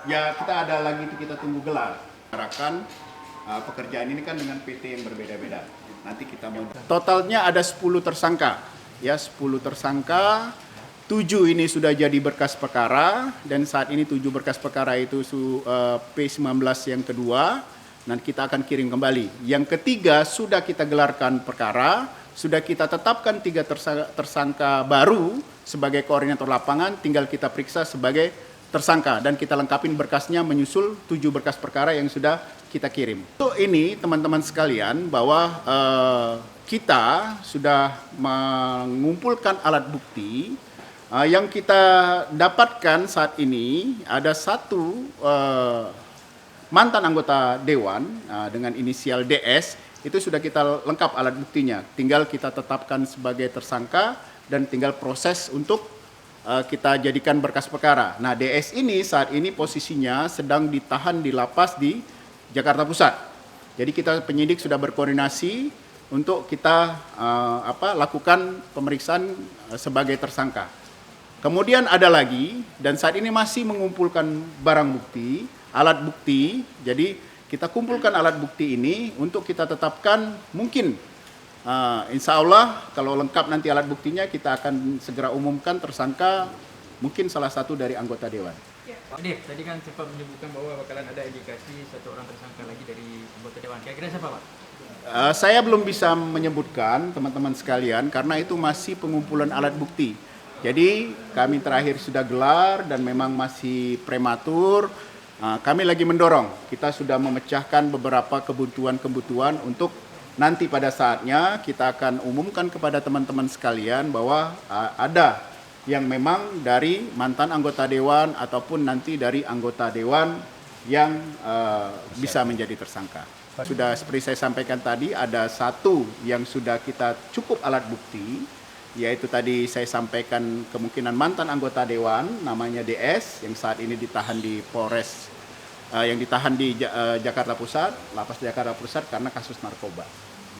Ya, kita ada lagi itu, kita tunggu gelar. Harapkan pekerjaan ini kan dengan PT yang berbeda-beda. Nanti kita mau totalnya ada 10 tersangka. Ya, 10 tersangka. 7 ini sudah jadi berkas perkara dan saat ini 7 berkas perkara itu P19 yang kedua dan kita akan kirim kembali. Yang ketiga sudah kita gelarkan perkara, sudah kita tetapkan 3 tersangka baru sebagai koordinator lapangan, tinggal kita periksa sebagai tersangka dan kita lengkapin berkasnya menyusul 7 berkas perkara yang sudah kita kirim. Untuk ini teman-teman sekalian bahwa kita sudah mengumpulkan alat bukti yang kita dapatkan saat ini ada satu mantan anggota dewan dengan inisial DS itu sudah kita lengkap alat buktinya. Tinggal kita tetapkan sebagai tersangka dan tinggal proses untuk kita jadikan berkas perkara. Nah, DS ini saat ini posisinya sedang ditahan di lapas di Jakarta Pusat. Jadi kita penyidik sudah berkoordinasi untuk kita lakukan pemeriksaan sebagai tersangka. Kemudian ada lagi dan saat ini masih mengumpulkan barang bukti, alat bukti. Jadi kita kumpulkan alat bukti ini untuk kita tetapkan mungkin insya Allah kalau lengkap nanti alat buktinya kita akan segera umumkan tersangka mungkin salah satu dari anggota dewan. Pak Dev, tadi kan sempat menyebutkan bahwa bakalan ada indikasi satu orang tersangka lagi dari anggota dewan. Kira-kira siapa, Pak? Saya belum bisa menyebutkan teman-teman sekalian karena itu masih pengumpulan alat bukti. Jadi kami terakhir sudah gelar dan memang masih prematur. Kami lagi mendorong, kita sudah memecahkan beberapa kebutuhan-kebutuhan untuk nanti pada saatnya kita akan umumkan kepada teman-teman sekalian bahwa ada yang memang dari mantan anggota dewan ataupun nanti dari anggota dewan yang bisa menjadi tersangka. Sudah seperti saya sampaikan tadi ada satu yang sudah kita cukup alat bukti, yaitu tadi saya sampaikan kemungkinan mantan anggota dewan namanya DS yang saat ini ditahan di Polres yang ditahan di Jakarta Pusat, lapas Jakarta Pusat karena kasus narkoba.